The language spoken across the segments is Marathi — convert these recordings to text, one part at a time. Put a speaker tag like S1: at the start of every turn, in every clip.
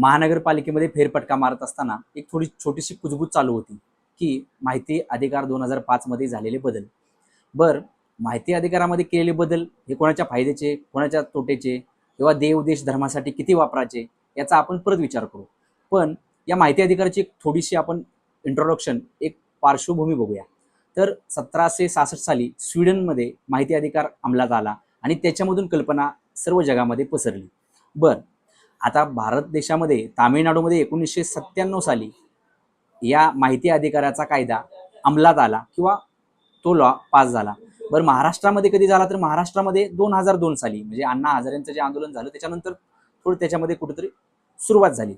S1: महानगरपालिकेमध्ये फेरफटका मारत असताना एक थोडी छोटीशी कुजबूज चालू होती की माहिती अधिकार 2005 मध्ये झालेले बदल. माहिती अधिकारामध्ये केलेले बदल हे कोणाच्या फायद्याचे, कोणाच्या तोटेचे किंवा देव देश धर्मासाठी किती वापरायचे याचा आपण परत विचार करू. पण या माहिती अधिकाराची एक थोडीशी आपण इंट्रोडक्शन, एक पार्श्वभूमी बघूया. तर 1766 साली स्वीडनमध्ये माहिती अधिकार अंमलात आला आणि त्याच्यामधून कल्पना सर्व जगामध्ये पसरली. आता भारत देशामध्ये तामिळनाडूमध्ये 1997 साली या माहिती अधिकाराचा कायदा अंमलात आला किंवा तो लॉ पास झाला. महाराष्ट्रामध्ये कधी झाला तर महाराष्ट्रामध्ये 2002 साली, म्हणजे अण्णा हजारेंचं जे आंदोलन झालं त्याच्यानंतर थोडं त्याच्यामध्ये कुठेतरी सुरुवात झाली.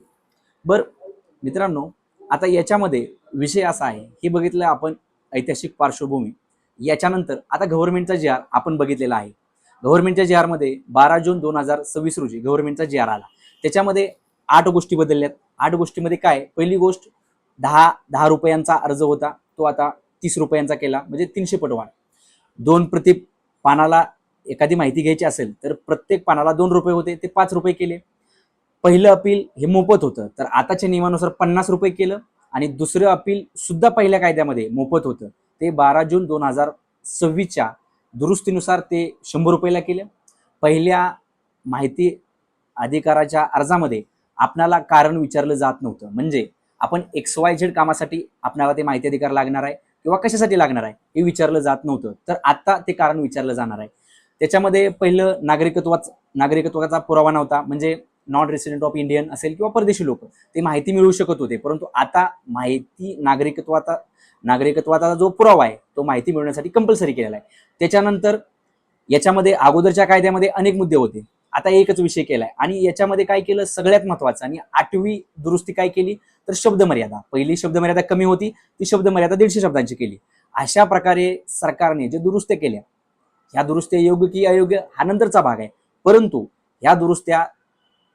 S1: मित्रांनो, आता याच्यामध्ये विषय असा आहे, हे बघितलं आपण ऐतिहासिक पार्श्वभूमी. याच्यानंतर आता गव्हर्नमेंटचा जी आर आपण बघितलेला आहे. गव्हर्नमेंटच्या जी आर मध्ये 12 जून 2026 रोजी गव्हर्नमेंटचा जी आर आला. त्याच्यामध्ये 8 गोष्टी बदलल्यात. 8 गोष्टीमध्ये काय, पहिली गोष्ट 10 रुपयांचा अर्ज होता, तो आता 30 रुपयांचा केला, म्हणजे 300 पट वाढ. 2 प्रति पानाला एखादी माहिती घ्यायची असेल तर प्रत्येक पानाला 2 रुपये होते, ते 5 रुपये केले. पहिलं अपील हे मोफत होतं, तर आताच्या नियमानुसार 50 रुपये केलं. आणि दुसरं अपील सुद्धा पहिल्या कायद्यामध्ये मोफत होतं, ते 12 जून 2026च्या दुरुस्तीनुसार ते 100 रुपयाला केलं. पहिल्या माहिती अधिकाराच्या अर्जामध्ये आपल्याला कारण विचारलं जात नव्हतं, म्हणजे आपण XYZ कामासाठी आपल्याला ते माहिती अधिकार लागणार आहे किंवा कशासाठी लागणार आहे हे विचारलं जात नव्हतं. तर आता ते कारण विचारलं जाणार आहे. त्याच्यामध्ये पहिलं नागरिकत्वाचा पुरावा नव्हता, म्हणजे नॉन रेसिडेंट ऑफ इंडियन असेल किंवा परदेशी लोक ते माहिती मिळवू शकत होते, परंतु आता माहिती नागरिकत्वाचा जो पुरावा आहे तो माहिती मिळवण्यासाठी कंपल्सरी केलेला आहे. त्याच्यानंतर याच्यामध्ये अगोदरच्या कायद्यामध्ये अनेक मुद्दे होते, आता एकच विषय केलाय. आणि याच्यामध्ये काय केलं, सगळ्यात महत्वाचं आणि 8वी दुरुस्ती काय केली तर शब्द मर्यादा. पहिली शब्द मर्यादा कमी होती, ती शब्द मर्यादा 150 शब्दांची केली. अशा प्रकारे सरकारने जे दुरुस्त्या केल्या, ह्या दुरुस्त्या योग्य की अयोग्य हा नंतरचा भाग आहे, परंतु ह्या दुरुस्त्या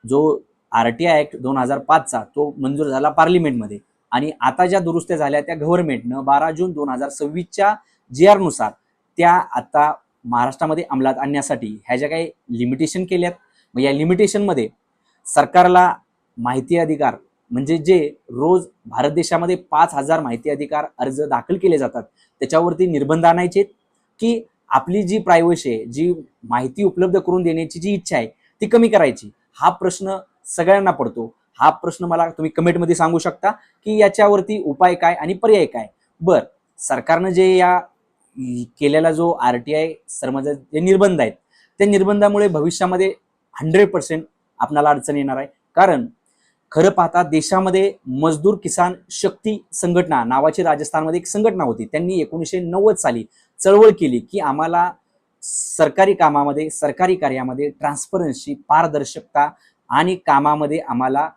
S1: जो RTI ऍक्ट 2005चा तो मंजूर झाला पार्लिमेंटमध्ये. आणि आता ज्या दुरुस्त्या झाल्या त्या गव्हर्नमेंटनं 12 जून 2026च्या GR नुसार त्या आता महाराष्ट्रामध्ये अंमलात आणण्यासाठी ह्या ज्या काही लिमिटेशन केल्यात. मग या लिमिटेशनमध्ये सरकारला माहिती अधिकार, म्हणजे जे रोज भारत देशामध्ये 5000 माहिती अधिकार अर्ज दाखल केले जातात त्याच्यावरती निर्बंध आणायचे की आपली जी प्रायव्हसी आहे, जी माहिती उपलब्ध करून देण्याची जी इच्छा आहे ती कमी करायची. हा प्रश्न सगळ्यांना पडतो. हा प्रश्न मला तुम्ही कमेंटमध्ये सांगू शकता की याच्यावरती उपाय काय आणि पर्याय काय. सरकारनं जे या केलेला जो RTI सर्वमान्य जे निर्बंध आहेत त्या निर्बंधामुळे भविष्यामध्ये 100% आपल्याला अडचण येणार आहे. कारण खरं पाहता देशामध्ये मजदूर किसान शक्ती संघटना नावाची राजस्थानमध्ये एक संघटना होती. त्यांनी 1990 साली चळवळ केली की आम्हाला सरकारी कामामध्ये, सरकारी कार्यामध्ये ट्रान्सपरन्सी, पारदर्शकता आणि कामामध्ये आम्हाला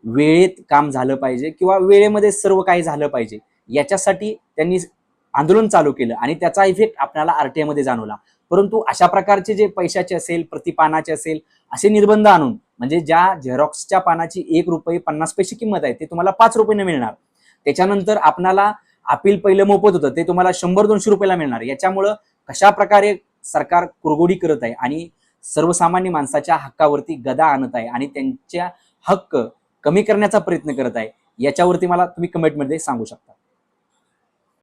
S1: वेळेत काम झालं पाहिजे किंवा वेळेमध्ये सर्व काही झालं पाहिजे, याच्यासाठी त्यांनी आंदोलन चालू केलं आणि त्याचा इफेक्ट आपल्याला RTI मध्ये जाणवला. परंतु अशा प्रकारचे जे पैशाचे असेल, प्रतिपानाचे असेल असे निर्बंध आणून, म्हणजे ज्या झेरॉक्सच्या पानाची 1 रुपये 50 पैसे किंमत आहे ते तुम्हाला 5 रुपये मिळणार. त्याच्यानंतर आपल्याला अपील पहिलं मोफत होतं, ते तुम्हाला 100-200 रुपयाला मिळणार. याच्यामुळं कशा प्रकारे सरकार कुरघोडी करत आहे आणि सर्वसामान्य माणसाच्या हक्कावरती गदा आणत आहे आणि त्यांच्या हक्क कमी करण्याचा प्रयत्न करत आहे, याच्यावरती मला तुम्ही कमेंटमध्ये सांगू शकता.